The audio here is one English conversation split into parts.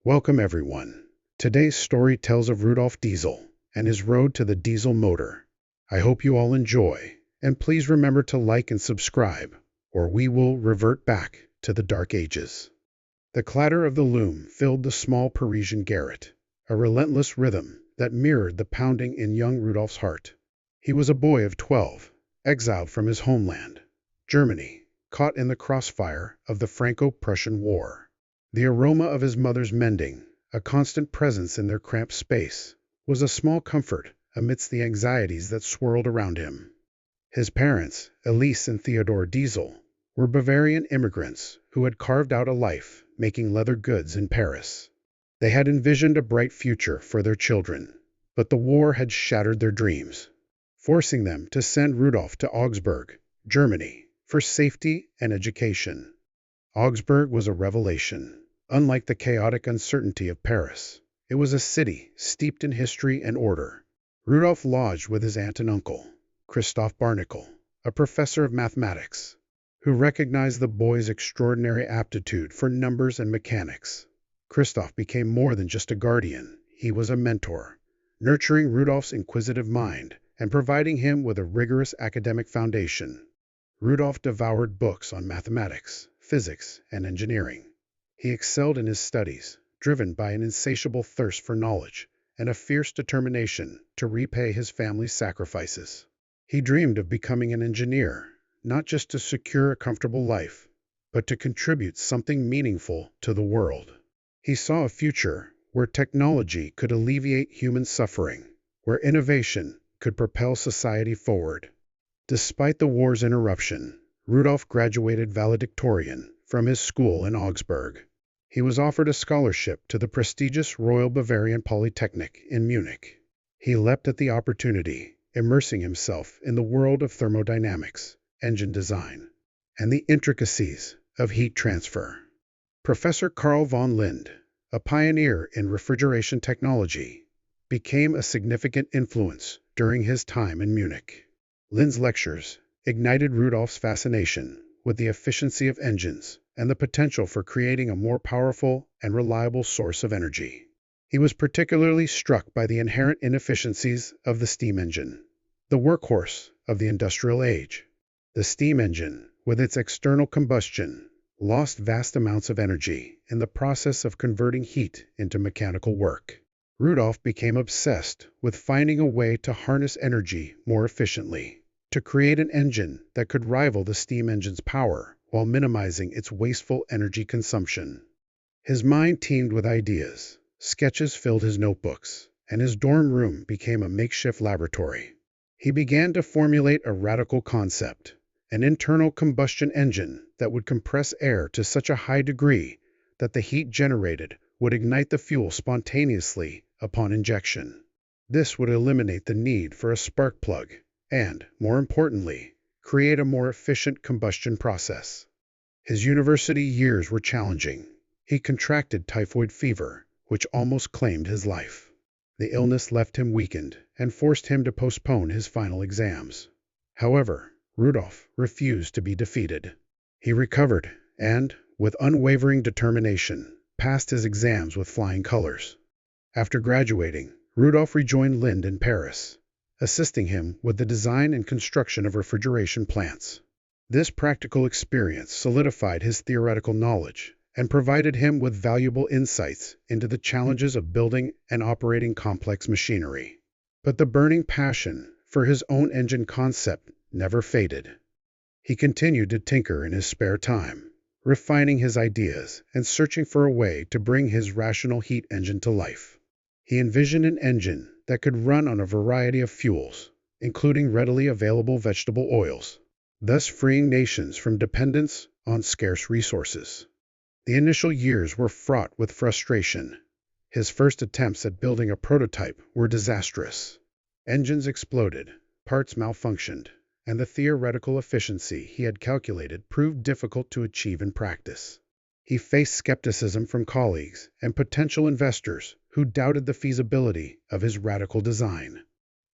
Welcome everyone. Today's story tells of Rudolf Diesel and his road to the diesel motor. I hope you all enjoy, and please remember to like and subscribe, or we will revert back to the dark ages. The clatter of the loom filled the small Parisian garret, a relentless rhythm that mirrored the pounding in young Rudolf's heart. He was a boy of 12, exiled from his homeland, Germany, caught in the crossfire of the Franco-Prussian War. The aroma of his mother's mending, a constant presence in their cramped space, was a small comfort amidst the anxieties that swirled around him. His parents, Elise and Theodor Diesel, were Bavarian immigrants who had carved out a life making leather goods in Paris. They had envisioned a bright future for their children, but the war had shattered their dreams, forcing them to send Rudolf to Augsburg, Germany, for safety and education. Augsburg was a revelation. Unlike the chaotic uncertainty of Paris, it was a city steeped in history and order. Rudolf lodged with his aunt and uncle, Christoph Barnickel, a professor of mathematics, who recognized the boy's extraordinary aptitude for numbers and mechanics. Christoph became more than just a guardian. He was a mentor, nurturing Rudolf's inquisitive mind and providing him with a rigorous academic foundation. Rudolf devoured books on mathematics, physics, and engineering. He excelled in his studies, driven by an insatiable thirst for knowledge and a fierce determination to repay his family's sacrifices. He dreamed of becoming an engineer, not just to secure a comfortable life, but to contribute something meaningful to the world. He saw a future where technology could alleviate human suffering, where innovation could propel society forward. Despite the war's interruption, Rudolf graduated valedictorian from his school in Augsburg. He was offered a scholarship to the prestigious Royal Bavarian Polytechnic in Munich. He leapt at the opportunity, immersing himself in the world of thermodynamics, engine design, and the intricacies of heat transfer. Professor Carl von Linde, a pioneer in refrigeration technology, became a significant influence during his time in Munich. Linde's lectures ignited Rudolf's fascination with the efficiency of engines and the potential for creating a more powerful and reliable source of energy. He was particularly struck by the inherent inefficiencies of the steam engine, the workhorse of the industrial age. The steam engine, with its external combustion, lost vast amounts of energy in the process of converting heat into mechanical work. Rudolf became obsessed with finding a way to harness energy more efficiently, to create an engine that could rival the steam engine's power while minimizing its wasteful energy consumption. His mind teemed with ideas. Sketches filled his notebooks, and his dorm room became a makeshift laboratory. He began to formulate a radical concept, an internal combustion engine that would compress air to such a high degree that the heat generated would ignite the fuel spontaneously upon injection. This would eliminate the need for a spark plug and, more importantly, create a more efficient combustion process. His university years were challenging. He contracted typhoid fever, which almost claimed his life. The illness left him weakened and forced him to postpone his final exams. However, Rudolf refused to be defeated. He recovered and, with unwavering determination, passed his exams with flying colors. After graduating, Rudolf rejoined Linde in Paris, assisting him with the design and construction of refrigeration plants. This practical experience solidified his theoretical knowledge and provided him with valuable insights into the challenges of building and operating complex machinery. But the burning passion for his own engine concept never faded. He continued to tinker in his spare time, refining his ideas and searching for a way to bring his rational heat engine to life. He envisioned an engine that could run on a variety of fuels, including readily available vegetable oils, thus freeing nations from dependence on scarce resources. The initial years were fraught with frustration. His first attempts at building a prototype were disastrous. Engines exploded, parts malfunctioned, and the theoretical efficiency he had calculated proved difficult to achieve in practice. He faced skepticism from colleagues and potential investors who doubted the feasibility of his radical design.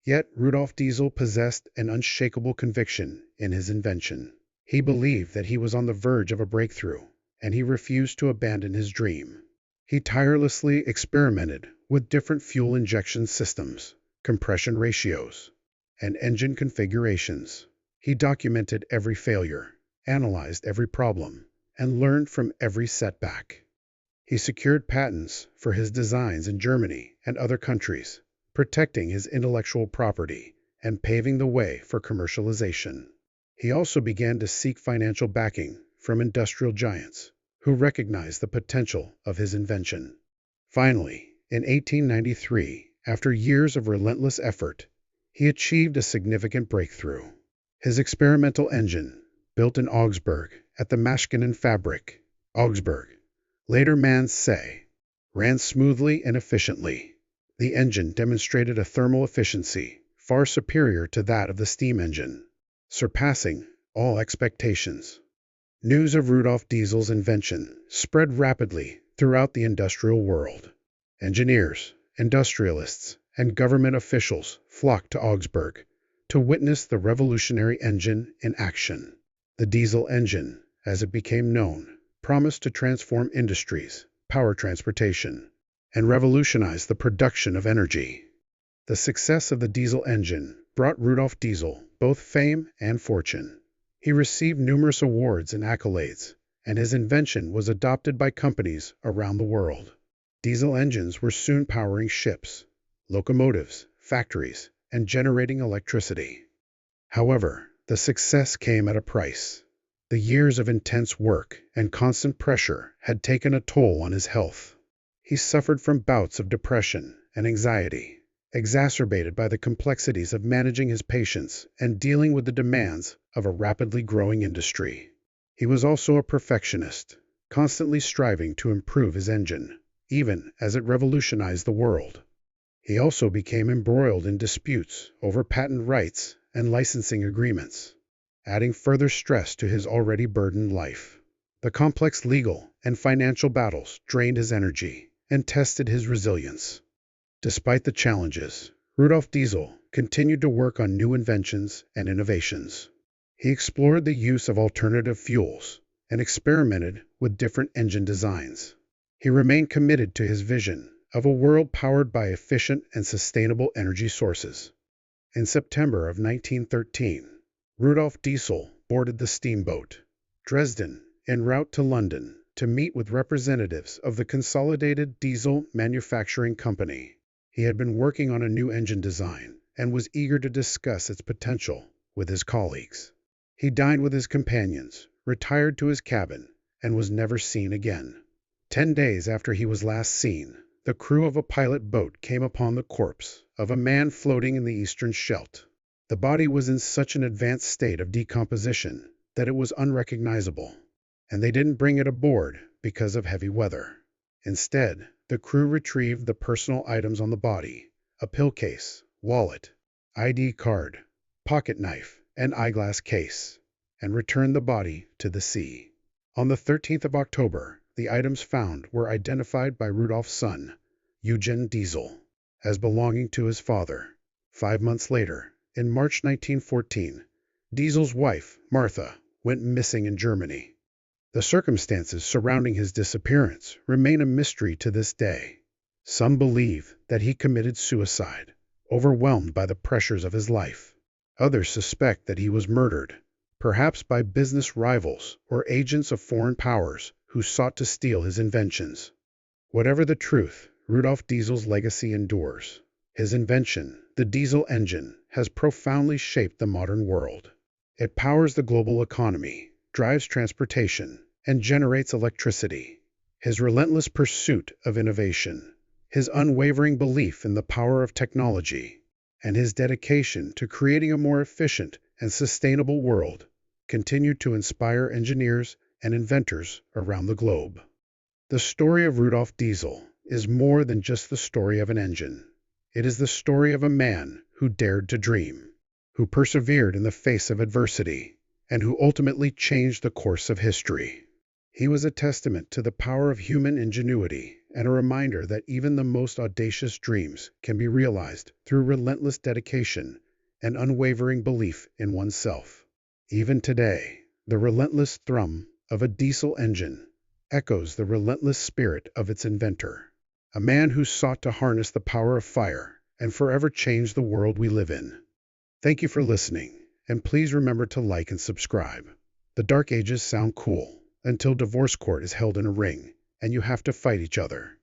Yet Rudolf Diesel possessed an unshakable conviction in his invention. He believed that he was on the verge of a breakthrough, and he refused to abandon his dream. He tirelessly experimented with different fuel injection systems, compression ratios, and engine configurations. He documented every failure, analyzed every problem, and learned from every setback. He secured patents for his designs in Germany and other countries, protecting his intellectual property and paving the way for commercialization. He also began to seek financial backing from industrial giants who recognized the potential of his invention. Finally, in 1893, after years of relentless effort, he achieved a significant breakthrough. His experimental engine, built in Augsburg at the Maschinen Fabrik, Augsburg, later man say, ran smoothly and efficiently. The engine demonstrated a thermal efficiency far superior to that of the steam engine, surpassing all expectations. News of Rudolf Diesel's invention spread rapidly throughout the industrial world. Engineers, industrialists, and government officials flocked to Augsburg to witness the revolutionary engine in action. The diesel engine, as it became known, promised to transform industries, power transportation, and revolutionize the production of energy. The success of the diesel engine brought Rudolf Diesel both fame and fortune. He received numerous awards and accolades, and his invention was adopted by companies around the world. Diesel engines were soon powering ships, locomotives, factories, and generating electricity. However, the success came at a price. The years of intense work and constant pressure had taken a toll on his health. He suffered from bouts of depression and anxiety, exacerbated by the complexities of managing his patients and dealing with the demands of a rapidly growing industry. He was also a perfectionist, constantly striving to improve his engine, even as it revolutionized the world. He also became embroiled in disputes over patent rights and licensing agreements, adding further stress to his already burdened life. The complex legal and financial battles drained his energy and tested his resilience. Despite the challenges, Rudolf Diesel continued to work on new inventions and innovations. He explored the use of alternative fuels and experimented with different engine designs. He remained committed to his vision of a world powered by efficient and sustainable energy sources. In September of 1913, Rudolf Diesel boarded the steamboat Dresden en route to London to meet with representatives of the Consolidated Diesel Manufacturing Company. He had been working on a new engine design and was eager to discuss its potential with his colleagues. He dined with his companions, retired to his cabin, and was never seen again. 10 days after he was last seen, the crew of a pilot boat came upon the corpse of a man floating in the Eastern Scheldt. The body was in such an advanced state of decomposition that it was unrecognizable, and they didn't bring it aboard because of heavy weather. Instead, the crew retrieved the personal items on the body, a pill case, wallet, ID card, pocket knife, and eyeglass case, and returned the body to the sea. On the 13th of October, the items found were identified by Rudolf's son, Eugen Diesel, as belonging to his father. 5 months later, in March 1914, Diesel's wife, Martha, went missing in Germany. The circumstances surrounding his disappearance remain a mystery to this day. Some believe that he committed suicide, overwhelmed by the pressures of his life. Others suspect that he was murdered, perhaps by business rivals or agents of foreign powers who sought to steal his inventions. Whatever the truth, Rudolf Diesel's legacy endures. His invention, the diesel engine, has profoundly shaped the modern world. It powers the global economy, drives transportation, and generates electricity. His relentless pursuit of innovation, his unwavering belief in the power of technology, and his dedication to creating a more efficient and sustainable world continue to inspire engineers and inventors around the globe. The story of Rudolf Diesel is more than just the story of an engine. It is the story of a man who dared to dream, who persevered in the face of adversity, and who ultimately changed the course of history. He was a testament to the power of human ingenuity and a reminder that even the most audacious dreams can be realized through relentless dedication and unwavering belief in oneself. Even today, the relentless thrum of a diesel engine echoes the relentless spirit of its inventor, a man who sought to harness the power of fire and forever change the world we live in. Thank you for listening, and please remember to like and subscribe. The Dark Ages sound cool until divorce court is held in a ring and you have to fight each other.